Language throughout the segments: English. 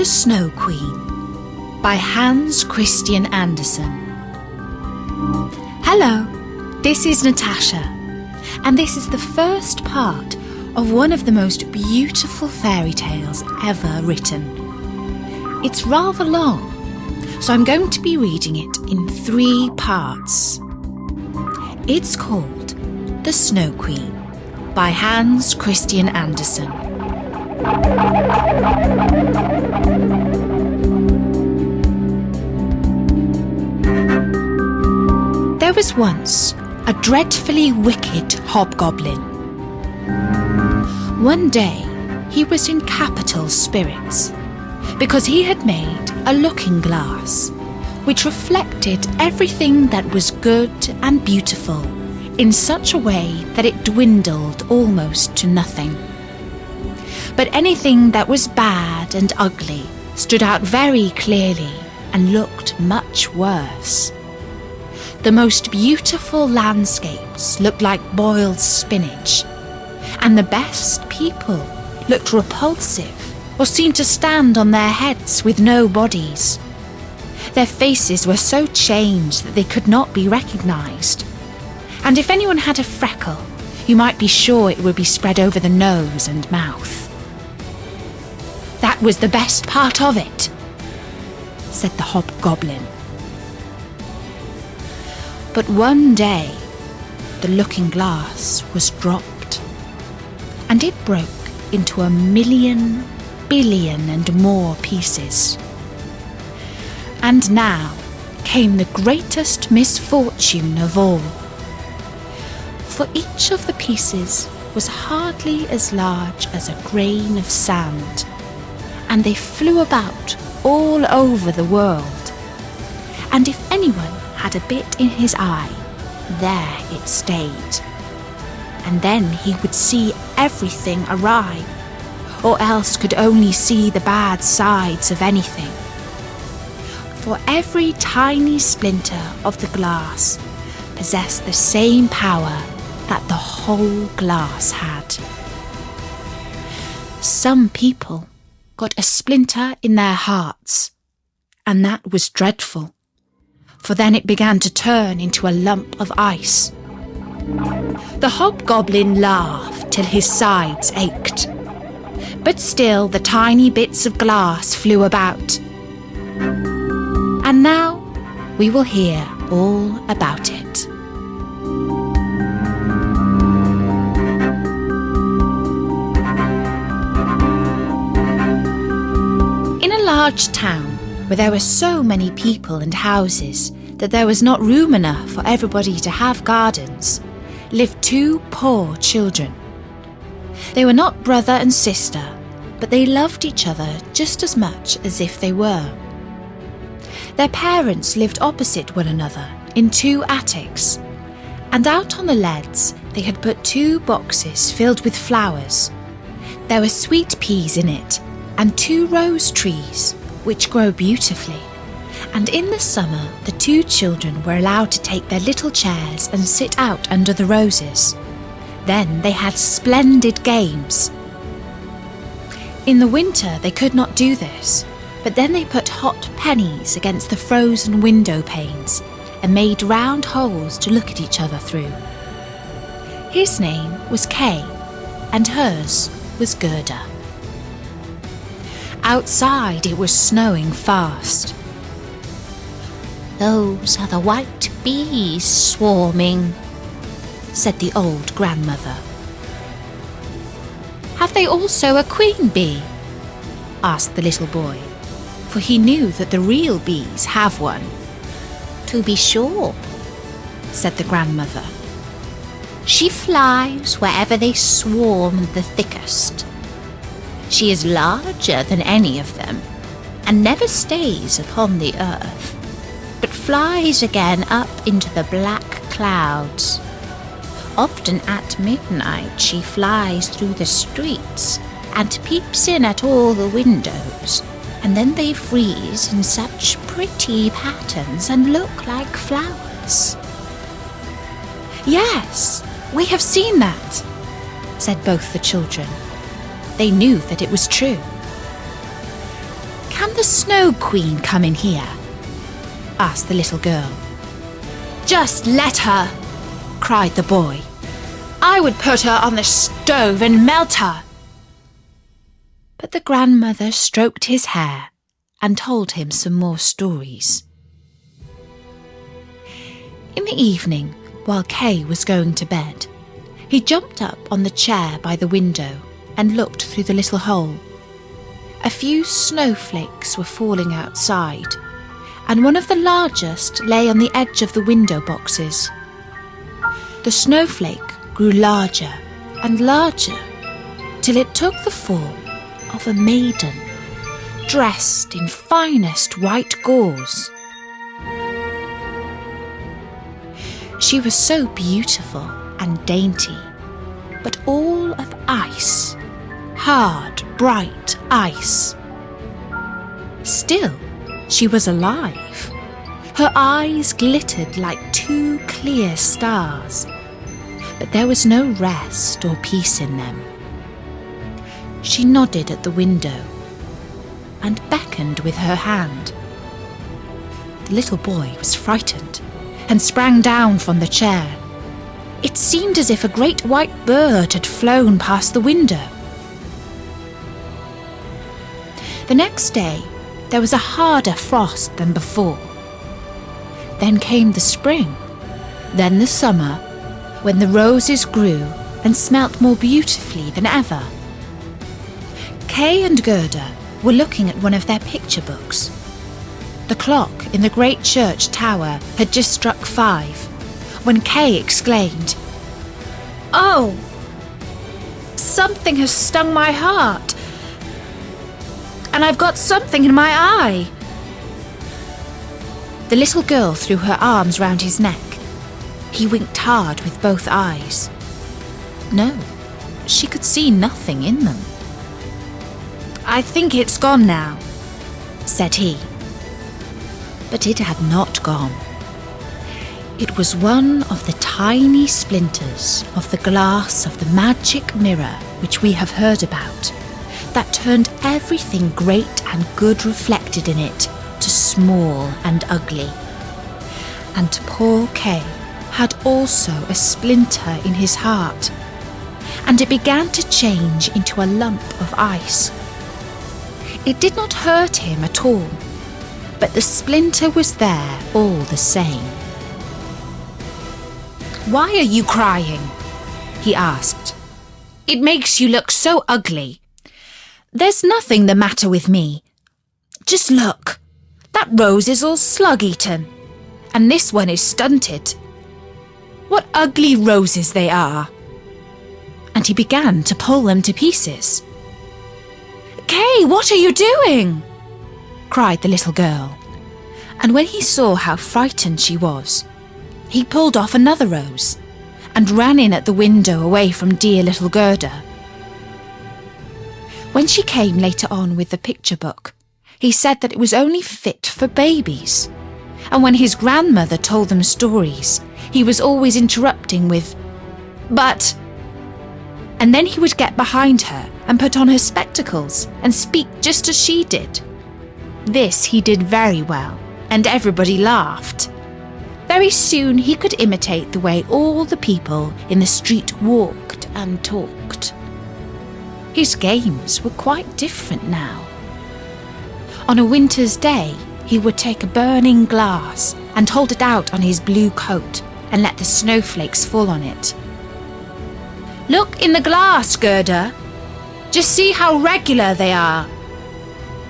The Snow Queen by Hans Christian Andersen. Hello, this is Natasha, and this is the first part of one of the most beautiful fairy tales ever written. It's rather long, so I'm going to be reading it in 3 parts. It's called The Snow Queen by Hans Christian Andersen. There was once a dreadfully wicked hobgoblin. One day he was in capital spirits because he had made a looking glass which reflected everything that was good and beautiful in such a way that it dwindled almost to nothing. But anything that was bad and ugly stood out very clearly and looked much worse. The most beautiful landscapes looked like boiled spinach, and the best people looked repulsive or seemed to stand on their heads with no bodies. Their faces were so changed that they could not be recognised, and if anyone had a freckle, you might be sure it would be spread over the nose and mouth. "That was the best part of it," said the hobgoblin. But one day, the looking glass was dropped, and it broke into 1,000,000 billion and more pieces. And now came the greatest misfortune of all. For each of the pieces was hardly as large as a grain of sand, and they flew about all over the world. And if anyone had a bit in his eye, there it stayed. And then he would see everything awry, or else could only see the bad sides of anything. For every tiny splinter of the glass possessed the same power that the whole glass had. Some people got a splinter in their hearts, and that was dreadful, for then it began to turn into a lump of ice. The hobgoblin laughed till his sides ached, but still the tiny bits of glass flew about. And now we will hear all about it. In a large town where there were so many people and houses that there was not room enough for everybody to have gardens, lived 2 poor children. They were not brother and sister, but they loved each other just as much as if they were. Their parents lived opposite one another in 2 attics, and out on the leads they had put 2 boxes filled with flowers. There were sweet peas in it, and 2 rose trees, which grow beautifully. And in the summer, the 2 children were allowed to take their little chairs and sit out under the roses. Then they had splendid games. In the winter, they could not do this, but then they put hot pennies against the frozen window panes and made round holes to look at each other through. His name was Kay, and hers was Gerda. Outside it was snowing fast. "Those are the white bees swarming," said the old grandmother. "Have they also a queen bee?" asked the little boy, for he knew that the real bees have one. "To be sure," said the grandmother. "She flies wherever they swarm the thickest. She is larger than any of them, and never stays upon the earth, but flies again up into the black clouds. Often at midnight she flies through the streets and peeps in at all the windows, and then they freeze in such pretty patterns and look like flowers." "Yes, we have seen that," said both the children. They knew that it was true. "Can the Snow Queen come in here?" asked the little girl. "Just let her," cried the boy. "I would put her on the stove and melt her." But the grandmother stroked his hair and told him some more stories. In the evening, while Kay was going to bed, he jumped up on the chair by the window and looked through the little hole. A few snowflakes were falling outside, and one of the largest lay on the edge of the window boxes. The snowflake grew larger and larger till it took the form of a maiden, dressed in finest white gauze. She was so beautiful and dainty, but all of ice, hard, bright ice. Still, she was alive. Her eyes glittered like two clear stars, but there was no rest or peace in them. She nodded at the window and beckoned with her hand. The little boy was frightened and sprang down from the chair. It seemed as if a great white bird had flown past the window. The next day, there was a harder frost than before. Then came the spring, then the summer, when the roses grew and smelt more beautifully than ever. Kay and Gerda were looking at one of their picture books. The clock in the great church tower had just struck 5, when Kay exclaimed, "Oh! Something has stung my heart, and I've got something in my eye." The little girl threw her arms round his neck. He winked hard with both eyes. No, she could see nothing in them. "I think it's gone now," said he. But it had not gone. It was one of the tiny splinters of the glass of the magic mirror which we have heard about, that turned everything great and good reflected in it to small and ugly. And poor Kay had also a splinter in his heart, and it began to change into a lump of ice. It did not hurt him at all, but the splinter was there all the same. "Why are you crying?" he asked. "It makes you look so ugly." "There's nothing the matter with me. Just look, that rose is all slug-eaten, and this one is stunted. What ugly roses they are." And he began to pull them to pieces. "Kay, what are you doing?" cried the little girl. And when he saw how frightened she was, he pulled off another rose and ran in at the window away from dear little Gerda. When she came later on with the picture book, he said that it was only fit for babies. And when his grandmother told them stories, he was always interrupting with, "But..." And then he would get behind her and put on her spectacles and speak just as she did. This he did very well, and everybody laughed. Very soon he could imitate the way all the people in the street walked and talked. His games were quite different now. On a winter's day, he would take a burning glass and hold it out on his blue coat and let the snowflakes fall on it. "Look in the glass, Gerda. Just see how regular they are.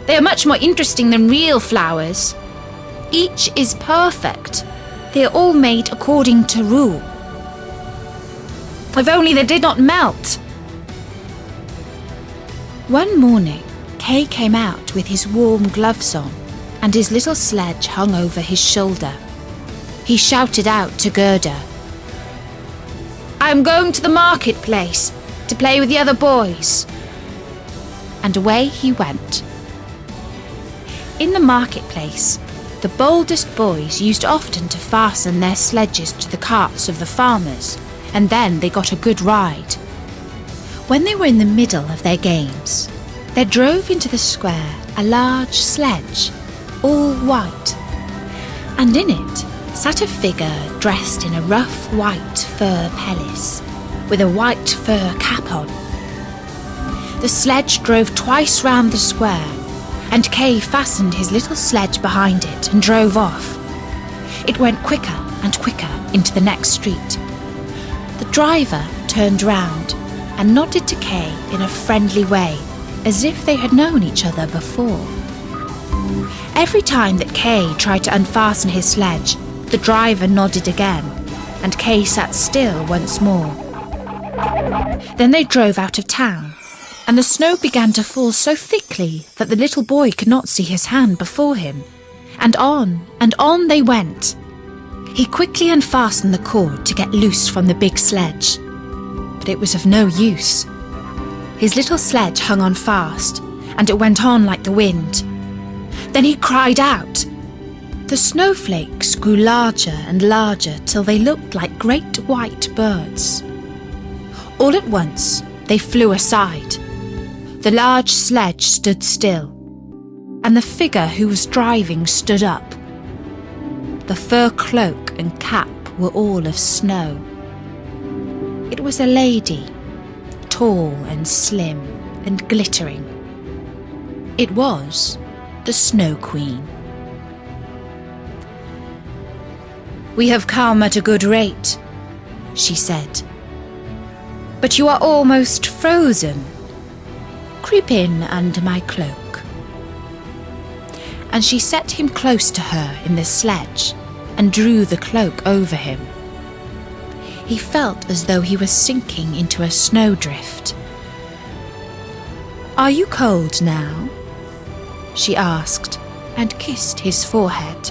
They are much more interesting than real flowers. Each is perfect. They are all made according to rule. If only they did not melt." One morning, Kay came out with his warm gloves on and his little sledge hung over his shoulder. He shouted out to Gerda, "I'm going to the marketplace to play with the other boys." And away he went. In the marketplace, the boldest boys used often to fasten their sledges to the carts of the farmers, and then they got a good ride. When they were in the middle of their games, there drove into the square a large sledge, all white, and in it sat a figure dressed in a rough white fur pelisse, with a white fur cap on. The sledge drove twice round the square, and Kay fastened his little sledge behind it and drove off. It went quicker and quicker into the next street. The driver turned round and nodded to Kay in a friendly way, as if they had known each other before. Every time that Kay tried to unfasten his sledge, the driver nodded again, and Kay sat still once more. Then they drove out of town, and the snow began to fall so thickly that the little boy could not see his hand before him, and on they went. He quickly unfastened the cord to get loose from the big sledge, but it was of no use. His little sledge hung on fast, and it went on like the wind. Then he cried out. The snowflakes grew larger and larger till they looked like great white birds. All at once they flew aside. The large sledge stood still, and the figure who was driving stood up. The fur cloak and cap were all of snow. It was a lady, tall and slim and glittering. It was the Snow Queen. "We have come at a good rate," she said. "But you are almost frozen. Creep in under my cloak." And she set him close to her in the sledge and drew the cloak over him. He felt as though he was sinking into a snowdrift. "Are you cold now?" she asked, and kissed his forehead.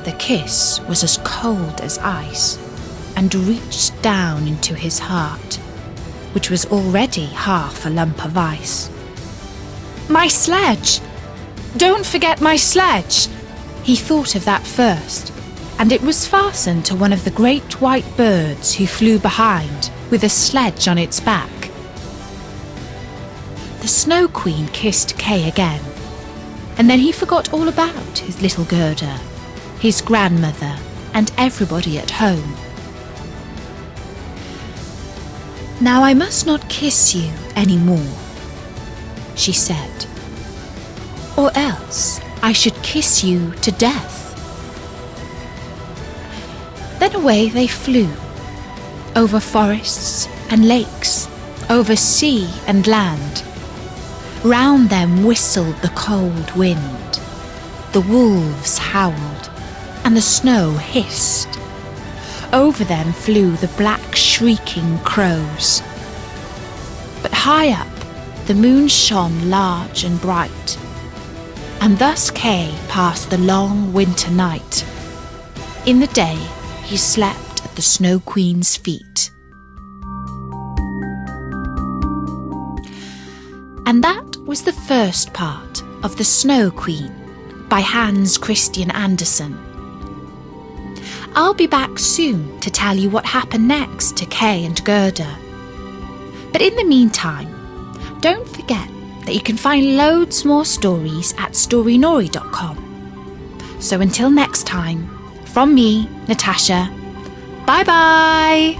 The kiss was as cold as ice, and reached down into his heart, which was already half a lump of ice. "My sledge! Don't forget my sledge!" He thought of that first, and it was fastened to one of the great white birds who flew behind, with a sledge on its back. The Snow Queen kissed Kay again, and then he forgot all about his little Gerda, his grandmother, and everybody at home. "Now I must not kiss you any more," she said, "or else I should kiss you to death." Then away they flew, over forests and lakes, over sea and land. Round them whistled the cold wind, the wolves howled, and the snow hissed. Over them flew the black shrieking crows. But high up the moon shone large and bright, and thus Kay passed the long winter night. In the day he slept at the Snow Queen's feet. And that was the first part of The Snow Queen by Hans Christian Andersen. I'll be back soon to tell you what happened next to Kay and Gerda. But in the meantime, don't forget that you can find loads more stories at storynori.com. So until next time, from me, Natasha, bye-bye!